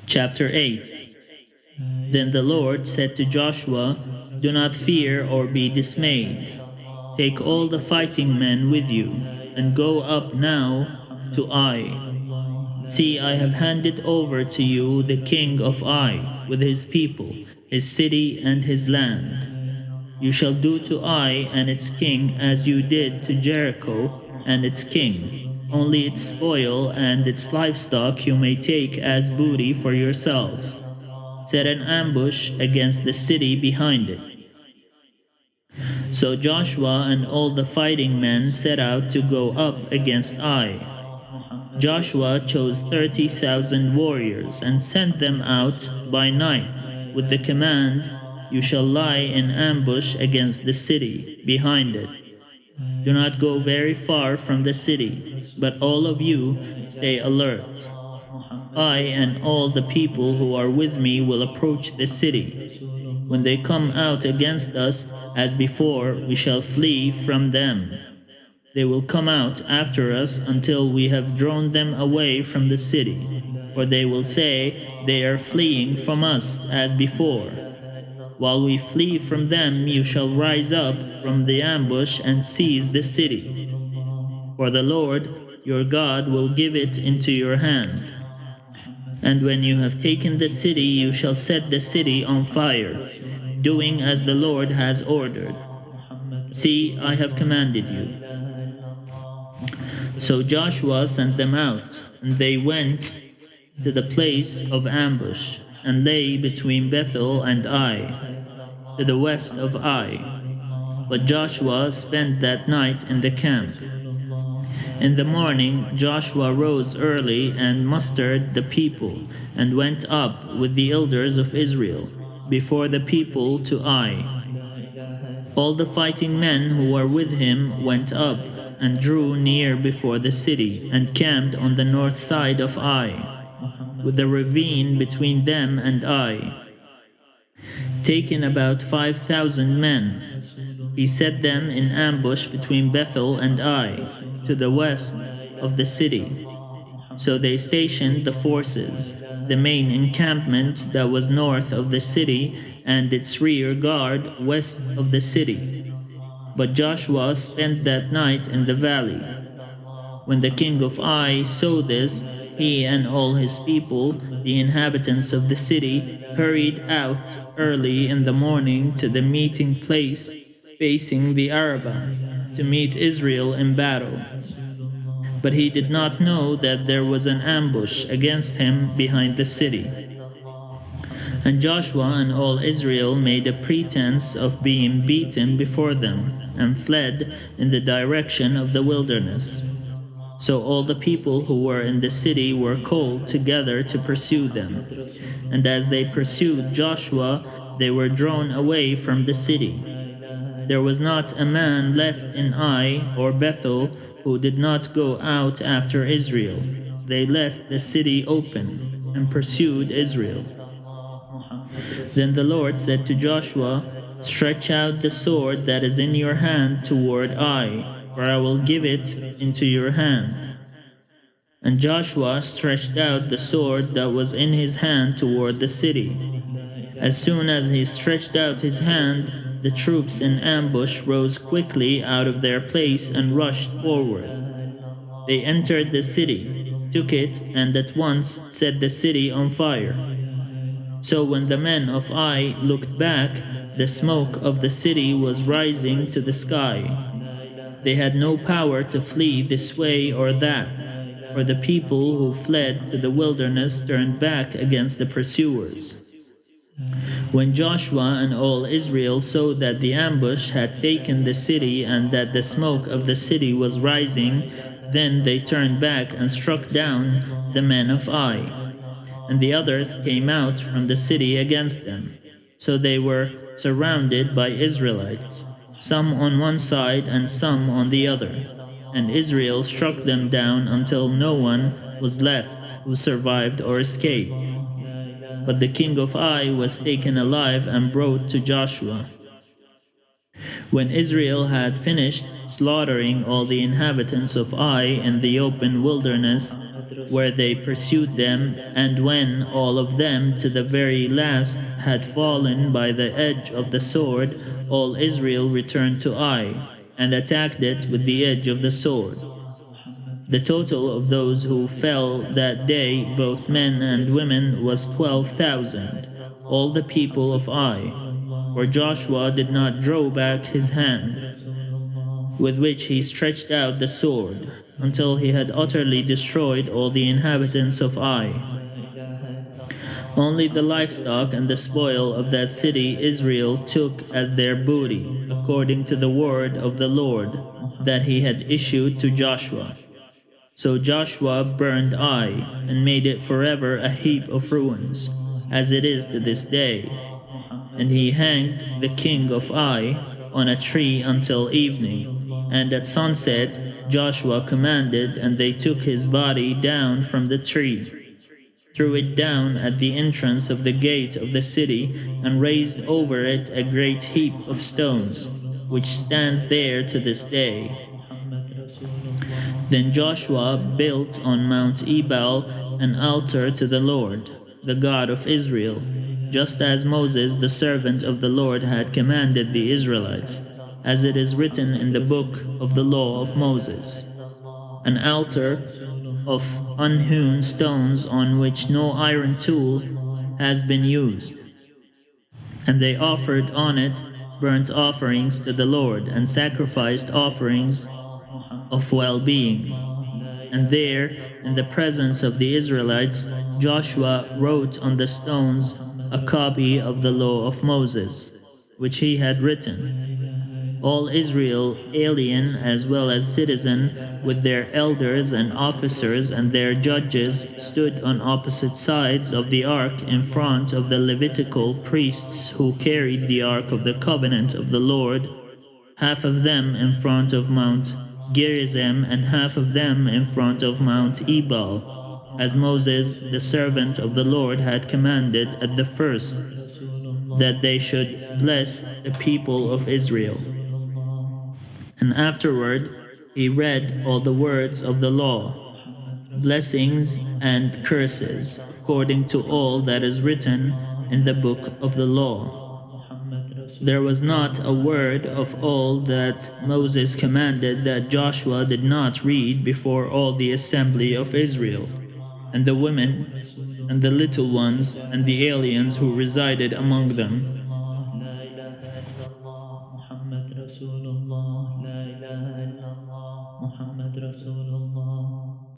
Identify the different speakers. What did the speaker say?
Speaker 1: Chapter 8. Then the Lord said to Joshua, "Do not fear or be dismayed. Take all the fighting men with you, and go up now to Ai. See, I have handed over to you the king of Ai, with his people, his city, and his land. You shall do to Ai and its king as you did to Jericho and its king. Only its spoil and its livestock you may take as booty for yourselves. Set an ambush against the city behind it." So Joshua and all the fighting men set out to go up against Ai. Joshua chose 30,000 warriors and sent them out by night with the command, "You shall lie in ambush against the city behind it. Do not go very far from the city, but all of you stay alert. I and all the people who are with me will approach the city. When they come out against us as before, we shall flee from them. They will come out after us until we have drawn them away from the city, for they will say, 'They are fleeing from us as before.' While we flee from them, you shall rise up from the ambush and seize the city. For the Lord your God will give it into your hand. And when you have taken the city, you shall set the city on fire, doing as the Lord has ordered. See, I have commanded you." So Joshua sent them out, and they went to the place of ambush, and lay between Bethel and Ai, to the west of Ai. But Joshua spent that night in the camp. In the morning Joshua rose early and mustered the people, and went up with the elders of Israel before the people to Ai. All the fighting men who were with him went up and drew near before the city, and camped on the north side of Ai, with a ravine between them and Ai. Taking about 5,000 men, he set them in ambush between Bethel and Ai, to the west of the city. So they stationed the forces, the main encampment that was north of the city, and its rear guard west of the city. But Joshua spent that night in the valley. When the king of Ai saw this, he and all his people, the inhabitants of the city, hurried out early in the morning to the meeting place facing the Arabah, to meet Israel in battle. But he did not know that there was an ambush against him behind the city. And Joshua and all Israel made a pretense of being beaten before them, and fled in the direction of the wilderness. So all the people who were in the city were called together to pursue them. And as they pursued Joshua, they were drawn away from the city. There was not a man left in Ai or Bethel who did not go out after Israel. They left the city open and pursued Israel. Then the Lord said to Joshua, "Stretch out the sword that is in your hand toward Ai, for I will give it into your hand." And Joshua stretched out the sword that was in his hand toward the city. As soon as he stretched out his hand, the troops in ambush rose quickly out of their place and rushed forward. They entered the city, took it, and at once set the city on fire. So when the men of Ai looked back, the smoke of the city was rising to the sky. They had no power to flee this way or that, for the people who fled to the wilderness turned back against the pursuers. When Joshua and all Israel saw that the ambush had taken the city and that the smoke of the city was rising, then they turned back and struck down the men of Ai. And the others came out from the city against them. So they were surrounded by Israelites, some on one side and some on the other. And Israel struck them down until no one was left who survived or escaped. But the king of Ai was taken alive and brought to Joshua. When Israel had finished slaughtering all the inhabitants of Ai in the open wilderness, where they pursued them, and when all of them to the very last had fallen by the edge of the sword, all Israel returned to Ai, and attacked it with the edge of the sword. The total of those who fell that day, both men and women, was 12,000, all the people of Ai, for Joshua did not draw back his hand, with which he stretched out the sword, until he had utterly destroyed all the inhabitants of Ai. Only the livestock and the spoil of that city Israel took as their booty, according to the word of the Lord that he had issued to Joshua. So Joshua burned Ai, and made it forever a heap of ruins, as it is to this day. And he hanged the king of Ai on a tree until evening, and at sunset Joshua commanded, and they took his body down from the tree, threw it down at the entrance of the gate of the city, and raised over it a great heap of stones, which stands there to this day. Then Joshua built on Mount Ebal an altar to the Lord, the God of Israel, just as Moses the servant of the Lord had commanded the Israelites, as it is written in the book of the law of Moses. An altar of unhewn stones on which no iron tool has been used. And they offered on it burnt offerings to the Lord, and sacrificed offerings of well-being. And there, in the presence of the Israelites, Joshua wrote on the stones a copy of the law of Moses, which he had written. All Israel, alien as well as citizen, with their elders and officers and their judges, stood on opposite sides of the ark in front of the Levitical priests who carried the ark of the covenant of the Lord, half of them in front of Mount Gerizim, and half of them in front of Mount Ebal, as Moses, the servant of the Lord, had commanded at the first, that they should bless the people of Israel. And afterward he read all the words of the law, blessings and curses, according to all that is written in the book of the law. There was not a word of all that Moses commanded that Joshua did not read before all the assembly of Israel, and the women, and the little ones, and the aliens who resided among them.